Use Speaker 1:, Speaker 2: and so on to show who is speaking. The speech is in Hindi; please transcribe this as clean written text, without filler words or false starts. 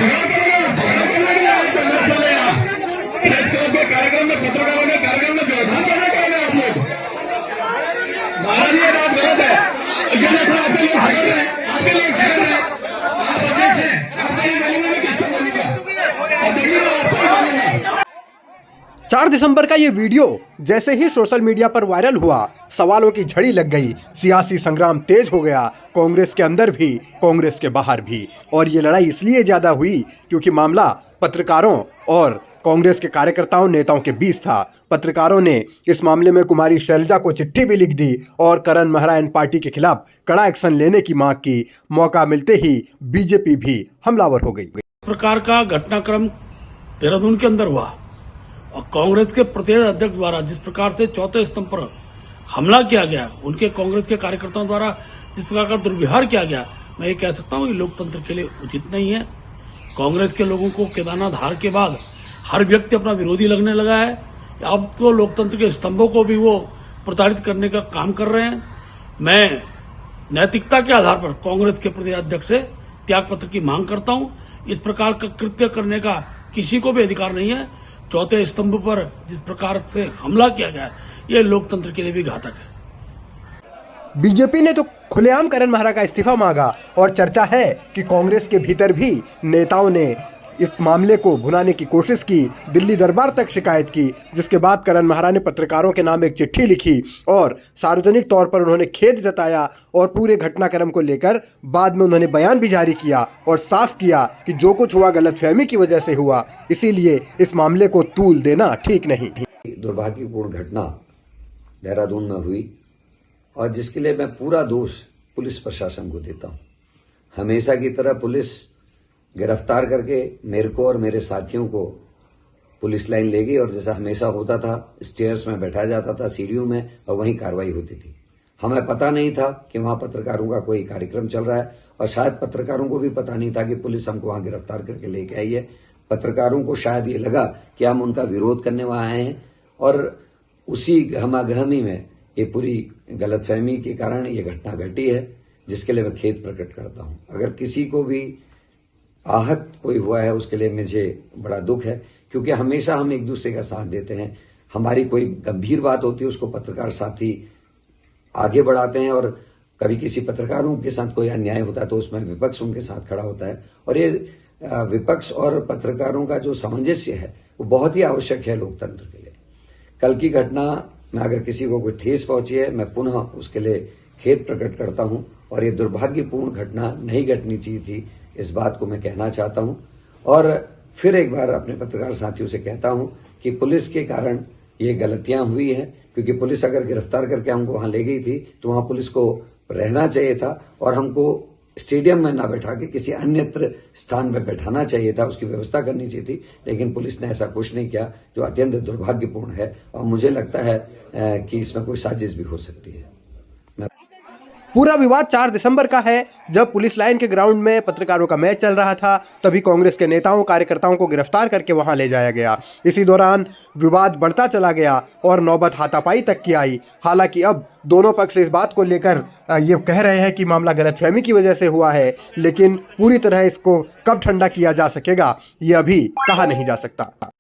Speaker 1: झगड़ा करने के लिए आज करना चले प्रेस क्लब के कार्यक्रम में, पत्रकारों के कार्यक्रम में व्यवधान करना चाहेंगे आप लोग। महाराज ये बात गलत है। ये देखो आपके लोग झगड़ रहे हैं, आपके लोग झगड़ रहे हैं, आप अध्यक्ष हैं, आप नहीं बोलेंगे मैं किसको बोलूंगा, और देखिए मैं आपको ही बोलूंगा।
Speaker 2: 4 दिसंबर का ये वीडियो जैसे ही सोशल मीडिया पर वायरल हुआ, सवालों की झड़ी लग गई, सियासी संग्राम तेज हो गया, कांग्रेस के अंदर भी, कांग्रेस के बाहर भी। और ये लड़ाई इसलिए ज़्यादा हुई क्योंकि मामला पत्रकारों और कांग्रेस के कार्यकर्ताओं नेताओं के बीच था। पत्रकारों ने इस मामले में कुमारी शैलजा को चिट्ठी भी लिख दी और करण मेहरा एंड पार्टी के खिलाफ कड़ा एक्शन लेने की मांग की। मौका मिलते ही बीजेपी भी हमलावर हो गई।
Speaker 3: प्रकार का घटनाक्रम देहरादून के अंदर हुआ और कांग्रेस के प्रदेश अध्यक्ष द्वारा जिस प्रकार से चौथे स्तंभ पर हमला किया गया, उनके कांग्रेस के कार्यकर्ताओं द्वारा जिस प्रकार का दुर्व्यवहार किया गया, मैं ये कह सकता हूं ये लोकतंत्र के लिए उचित नहीं है। कांग्रेस के लोगों को केदारनाथ हार के बाद हर व्यक्ति अपना विरोधी लगने लगा है। अब तो लोकतंत्र के स्तंभों को भी वो प्रताड़ित करने का काम कर रहे हैं। मैं नैतिकता के आधार पर कांग्रेस के प्रदेश अध्यक्ष से त्यागपत्र की मांग करता हूं। इस प्रकार का कृत्य करने का किसी को भी अधिकार नहीं है। चौथे स्तंभ पर जिस प्रकार से हमला किया गया, ये लोकतंत्र के लिए भी घातक है।
Speaker 2: बीजेपी ने तो खुलेआम करण मेहरा का इस्तीफा मांगा और चर्चा है कि कांग्रेस के भीतर भी नेताओं ने इस मामले को भुनाने की कोशिश की, दिल्ली दरबार तक शिकायत की, जिसके बाद करण मेहरा ने पत्रकारों के नाम एक चिट्ठी लिखी और सार्वजनिक तौर पर उन्होंने खेद जताया और पूरे घटनाक्रम को लेकर बाद में उन्होंने बयान भी जारी किया और साफ किया कि जो कुछ हुआ गलतफहमी की वजह से हुआ, इसीलिए इस मामले को तूल देना ठीक नहीं।
Speaker 4: दुर्भाग्यपूर्ण घटना देहरादून में हुई और जिसके लिए मैं पूरा दोष पुलिस प्रशासन को देता हूं। हमेशा की तरह पुलिस गिरफ्तार करके मेरे को और मेरे साथियों को पुलिस लाइन ले गई और जैसा हमेशा होता था स्टेयर्स में बैठाया जाता था, सीढ़ियों में, और वहीं कार्रवाई होती थी। हमें पता नहीं था कि वहां पत्रकारों का कोई कार्यक्रम चल रहा है और शायद पत्रकारों को भी पता नहीं था कि पुलिस हमको वहां गिरफ्तार करके लेके आई है। पत्रकारों को शायद ये लगा कि हम उनका विरोध करने वहां आए हैं और उसी गहमागहमी में ये पूरी गलतफहमी के कारण ये घटना घटी है, जिसके लिए मैं खेद प्रकट करता हूं। अगर किसी को भी आहत कोई हुआ है उसके लिए मुझे बड़ा दुख है, क्योंकि हमेशा हम एक दूसरे का साथ देते हैं। हमारी कोई गंभीर बात होती है उसको पत्रकार साथी आगे बढ़ाते हैं और कभी किसी पत्रकारों के साथ कोई अन्याय होता है तो उसमें विपक्ष उनके साथ खड़ा होता है। और ये विपक्ष और पत्रकारों का जो सामंजस्य है वो बहुत ही आवश्यक है लोकतंत्र के लिए। कल की घटना में अगर किसी को कोई ठेस पहुंची है, मैं पुनः उसके लिए खेद प्रकट करता हूं और ये दुर्भाग्यपूर्ण घटना नहीं घटनी चाहिए थी, इस बात को मैं कहना चाहता हूं। और फिर एक बार अपने पत्रकार साथियों से कहता हूं कि पुलिस के कारण ये गलतियां हुई हैं, क्योंकि पुलिस अगर गिरफ्तार करके हमको वहां ले गई थी तो वहां पुलिस को रहना चाहिए था और हमको स्टेडियम में ना बैठा के किसी अन्यत्र स्थान में बैठाना चाहिए था, उसकी व्यवस्था करनी चाहिए थी। लेकिन पुलिस ने ऐसा कुछ नहीं किया, जो अत्यंत दुर्भाग्यपूर्ण है और मुझे लगता है कि इसमें कोई साजिश भी हो सकती है।
Speaker 2: पूरा विवाद 4 दिसंबर का है, जब पुलिस लाइन के ग्राउंड में पत्रकारों का मैच चल रहा था, तभी कांग्रेस के नेताओं कार्यकर्ताओं को गिरफ्तार करके वहां ले जाया गया। इसी दौरान विवाद बढ़ता चला गया और नौबत हाथापाई तक की आई। हालांकि अब दोनों पक्ष इस बात को लेकर ये कह रहे हैं कि मामला गलतफहमी की वजह से हुआ है, लेकिन पूरी तरह इसको कब ठंडा किया जा सकेगा ये अभी कहा नहीं जा सकता।